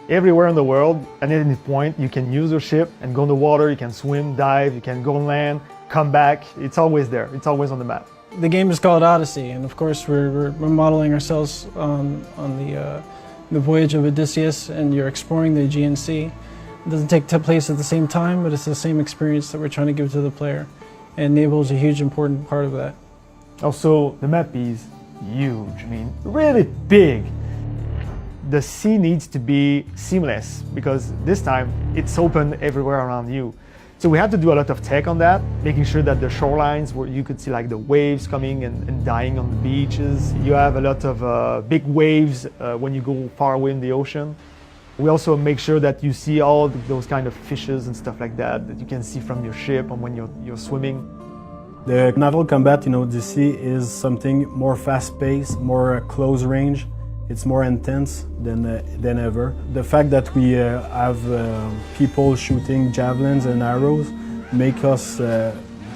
everywhere in the world. At any point, you can use your ship and go in the water, you can swim, dive, you can go on land, come back. It's always there, it's always on the map. The game is called Odyssey, and of course we're modeling ourselves on the voyage of Odysseus, and you're exploring the Aegean Sea. It doesn't take place at the same time, but it's the same experience that we're trying to give to the player. And naval is a huge important part of that. Also, the map is huge, I mean, really big. The sea needs to be seamless because this time it's open everywhere around you. So we had to do a lot of tech on that, making sure that the shorelines where you could see like the waves coming and dying on the beaches. You have a lot of big waves when you go far away in the ocean. We also make sure that you see all those kind of fishes and stuff like that you can see from your ship and when you're swimming. The naval combat in Odssey is something more fast-paced, more close range. It's more intense than ever. The fact that we have people shooting javelins and arrows make us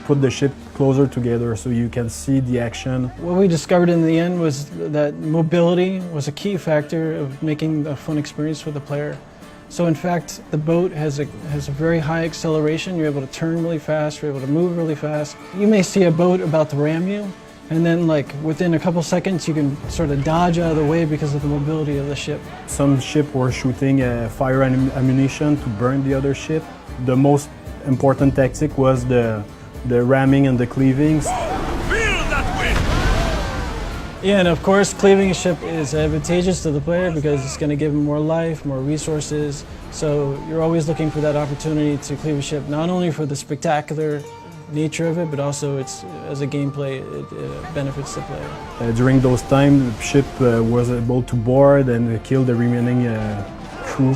put the ship closer together so you can see the action. What we discovered in the end was that mobility was a key factor of making a fun experience for the player. So in fact, the boat has a very high acceleration. You're able to turn really fast, you're able to move really fast. You may see a boat about to ram you, and then like within a couple seconds you can sort of dodge out of the way because of the mobility of the ship. Some ship were shooting fire ammunition to burn the other ship. The most important tactic was the ramming and the cleavings. Yeah, and of course cleaving a ship is advantageous to the player because it's going to give him more life, more resources. So you're always looking for that opportunity to cleave a ship, not only for the spectacular nature of it, but also as a gameplay, it benefits the player. During those times, the ship was able to board and kill the remaining crew.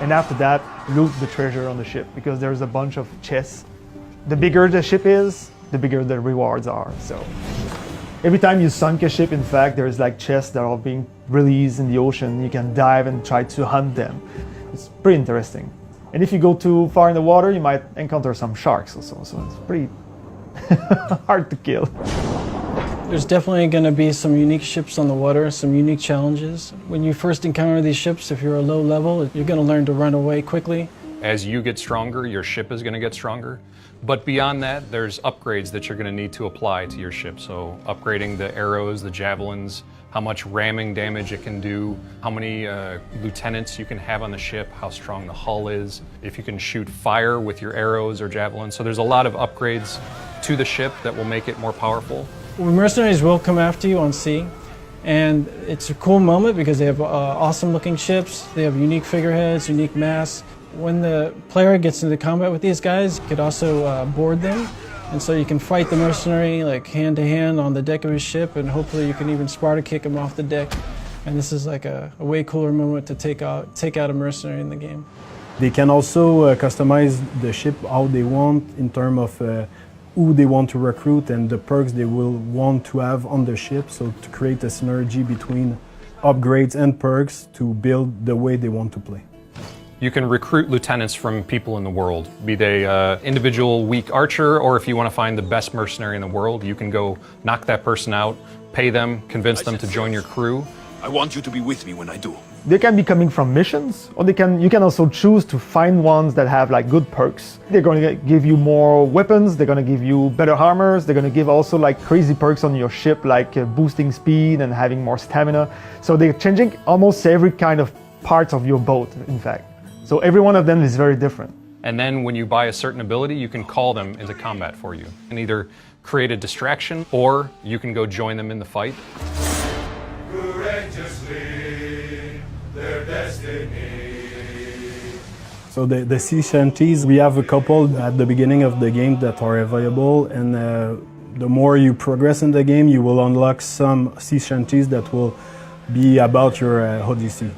And after that, loot the treasure on the ship because there's a bunch of chests. The bigger the ship is, the bigger the rewards are. So every time you sunk a ship, in fact, there's like chests that are being released in the ocean. You can dive and try to hunt them. It's pretty interesting. And if you go too far in the water, you might encounter some sharks also, so it's pretty hard to kill. There's definitely going to be some unique ships on the water, some unique challenges. When you first encounter these ships, if you're a low level, you're going to learn to run away quickly. As you get stronger, your ship is going to get stronger. But beyond that, there's upgrades that you're going to need to apply to your ship. So upgrading the arrows, the javelins, how much ramming damage it can do, how many lieutenants you can have on the ship, how strong the hull is, if you can shoot fire with your arrows or javelins. So there's a lot of upgrades to the ship that will make it more powerful. Mercenaries will come after you on sea, and it's a cool moment because they have awesome looking ships, they have unique figureheads, unique masts. When the player gets into combat with these guys, you could also board them. And so you can fight the mercenary like hand to hand on the deck of his ship, and hopefully you can even Sparta kick him off the deck. And this is like a way cooler moment to take out a mercenary in the game. They can also customize the ship how they want in terms of who they want to recruit and the perks they will want to have on the ship, so to create a synergy between upgrades and perks to build the way they want to play. You can recruit lieutenants from people in the world, be they individual weak archer, or if you want to find the best mercenary in the world, you can go knock that person out, pay them, convince them to join your crew. I want you to be with me when I do. They can be coming from missions, or you can also choose to find ones that have like good perks. They're going to give you more weapons, they're going to give you better armors, they're going to give also like crazy perks on your ship, like boosting speed and having more stamina. So they're changing almost every kind of part of your boat, in fact. So every one of them is very different. And then when you buy a certain ability, you can call them into combat for you and either create a distraction or you can go join them in the fight. Courageously, their destiny. So the sea shanties, we have a couple at the beginning of the game that are available, and the more you progress in the game, you will unlock some sea shanties that will be about your Odssey.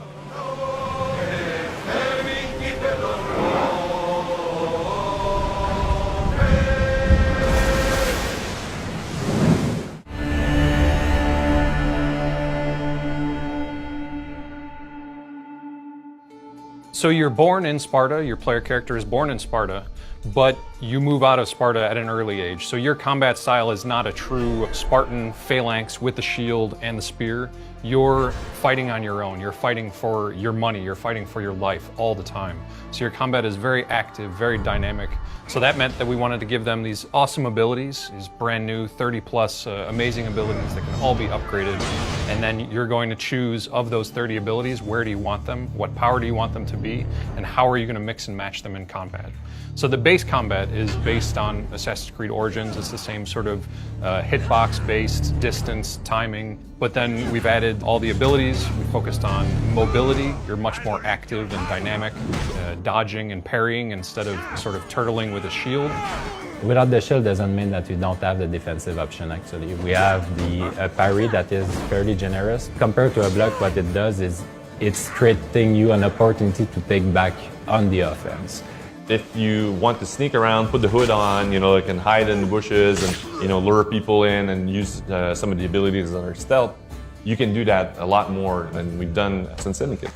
So you're born in Sparta, your player character is born in Sparta, but you move out of Sparta at an early age. So your combat style is not a true Spartan phalanx with the shield and the spear. You're fighting on your own. You're fighting for your money. You're fighting for your life all the time. So your combat is very active, very dynamic. So that meant that we wanted to give them these awesome abilities, these brand new 30 plus amazing abilities that can all be upgraded. And then you're going to choose of those 30 abilities, where do you want them? What power do you want them to be? And how are you going to mix and match them in combat? So the base combat is based on Assassin's Creed Origins. It's the same sort of hitbox-based distance, timing, but then we've added all the abilities. We focused on mobility. You're much more active and dynamic, dodging and parrying instead of sort of turtling with a shield. Without the shield doesn't mean that you don't have the defensive option actually. We have the parry that is fairly generous. Compared to a block, what it does is it's creating you an opportunity to take back on the offense. If you want to sneak around, put the hood on, you can hide in the bushes and, lure people in and use some of the abilities that are stealth, you can do that a lot more than we've done since Syndicate.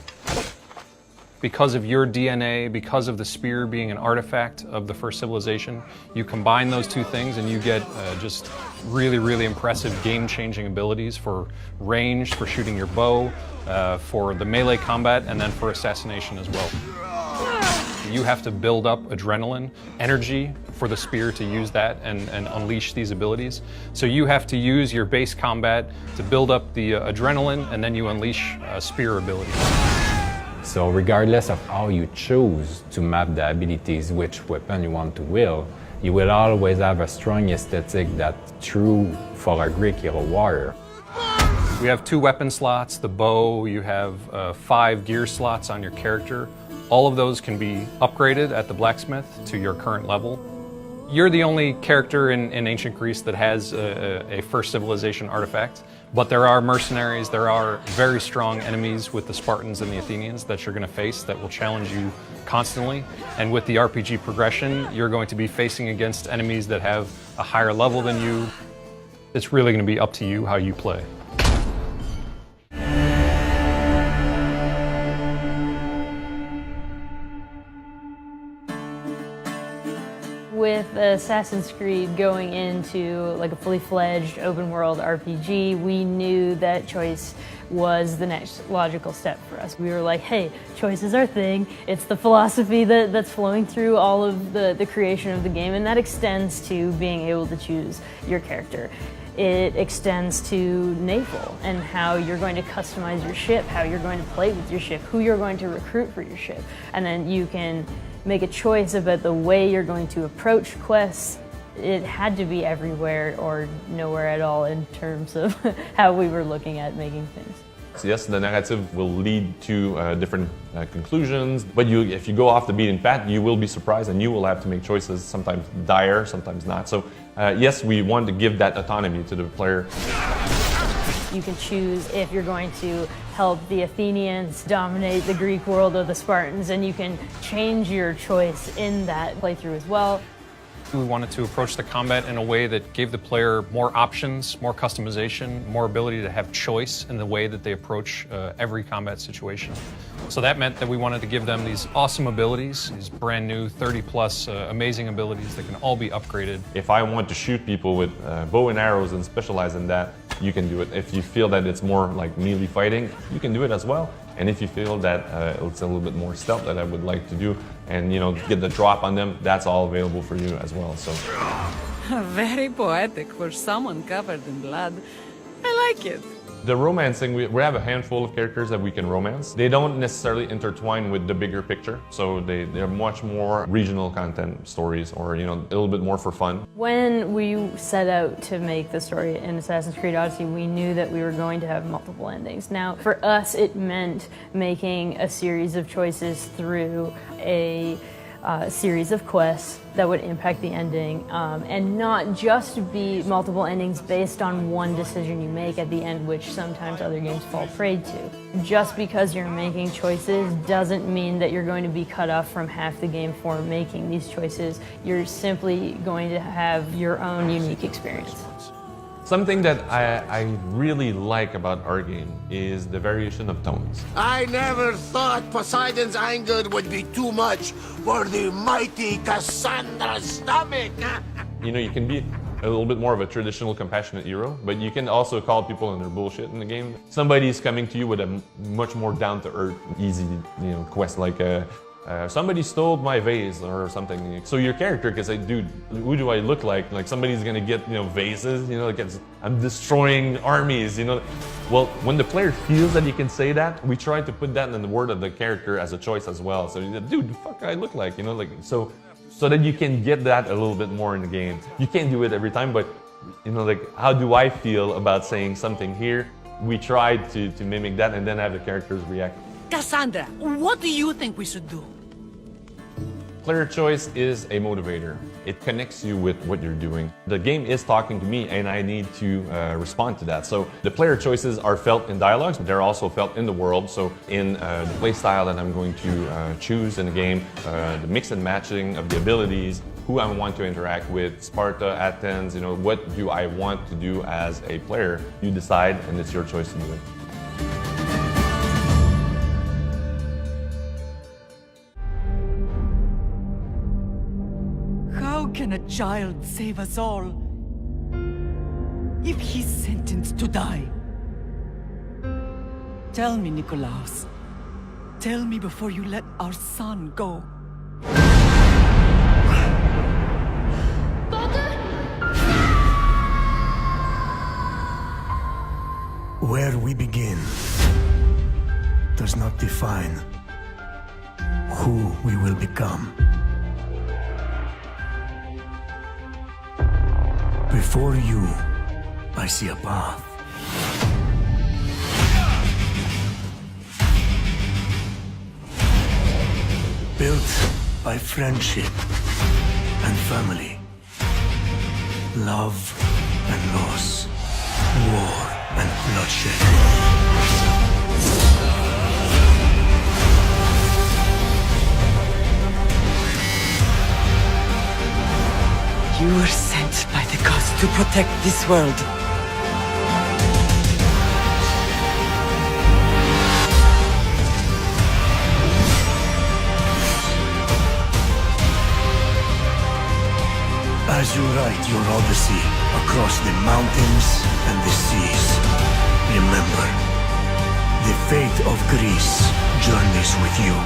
Because of your DNA, because of the spear being an artifact of the first civilization, you combine those two things and you get just really, really impressive game-changing abilities for range, for shooting your bow, for the melee combat, and then for assassination as well. You have to build up adrenaline, energy for the spear to use that and unleash these abilities. So you have to use your base combat to build up the adrenaline, and then you unleash spear abilities. So regardless of how you choose to map the abilities, which weapon you want to wield, you will always have a strong aesthetic that's true for a Greek hero warrior. We have 2 weapon slots, the bow, you have 5 gear slots on your character. All of those can be upgraded at the blacksmith to your current level. You're the only character in ancient Greece that has a first civilization artifact, but there are mercenaries, there are very strong enemies with the Spartans and the Athenians that you're going to face that will challenge you constantly. And with the RPG progression, you're going to be facing against enemies that have a higher level than you. It's really going to be up to you how you play. With Assassin's Creed going into like a fully fledged open world RPG, we knew that choice was the next logical step for us. We were like, hey, choice is our thing. It's the philosophy that's flowing through all of the creation of the game, and that extends to being able to choose your character. It extends to naval and how you're going to customize your ship, how you're going to play with your ship, who you're going to recruit for your ship. And then you can make a choice about the way you're going to approach quests. It had to be everywhere or nowhere at all in terms of how we were looking at making things. So yes, the narrative will lead to different conclusions, but if you go off the beaten path, you will be surprised and you will have to make choices, sometimes dire, sometimes not. So yes, we want to give that autonomy to the player. You can choose if you're going to help the Athenians dominate the Greek world or the Spartans, and you can change your choice in that playthrough as well. We wanted to approach the combat in a way that gave the player more options, more customization, more ability to have choice in the way that they approach every combat situation. So that meant that we wanted to give them these awesome abilities, these brand new 30 plus amazing abilities that can all be upgraded. If I want to shoot people with bow and arrows and specialize in that, you can do it. If you feel that it's more like melee fighting, you can do it as well. And if you feel that it's a little bit more stealth that I would like to do and get the drop on them, that's all available for you as well. So very poetic for someone covered in blood. I like it. The romancing, we have a handful of characters that we can romance. They don't necessarily intertwine with the bigger picture, so they're much more regional content stories or a little bit more for fun. When we set out to make the story in Assassin's Creed Odyssey, we knew that we were going to have multiple endings. Now, for us, it meant making a series of choices through a series of quests that would impact the ending, and not just be multiple endings based on one decision you make at the end, which sometimes other games fall prey to. Just because you're making choices doesn't mean that you're going to be cut off from half the game for making these choices. You're simply going to have your own unique experience. Something that I really like about our game is the variation of tones. I never thought Poseidon's anger would be too much for the mighty Kassandra's stomach. You know, you can be a little bit more of a traditional compassionate hero, but you can also call people on their bullshit in the game. Somebody's coming to you with a much more down-to-earth, easy, quest, like somebody stole my vase or something. So your character can say, dude, who do I look like? Like somebody's gonna get, vases, like I'm destroying armies, Well, when the player feels that he can say that, we try to put that in the word of the character as a choice as well. So, dude, the fuck I look like, so that you can get that a little bit more in the game. You can't do it every time, but, how do I feel about saying something here? We try to mimic that and then have the characters react. Kassandra, what do you think we should do? Player choice is a motivator. It connects you with what you're doing. The game is talking to me and I need to respond to that. So the player choices are felt in dialogues, but they're also felt in the world. So in the play style that I'm going to choose in the game, the mix and matching of the abilities, who I want to interact with, Sparta, Athens, what do I want to do as a player? You decide and it's your choice to do it. How can a child save us all if he's sentenced to die? Tell me, Nikolaos. Tell me before you let our son go. Where we begin does not define who we will become. Before you, I see a path. Built by friendship and family, love and loss, war and bloodshed. You were sent by the gods to protect this world. As you write your Odyssey across the mountains and the seas, remember, the fate of Greece journeys with you.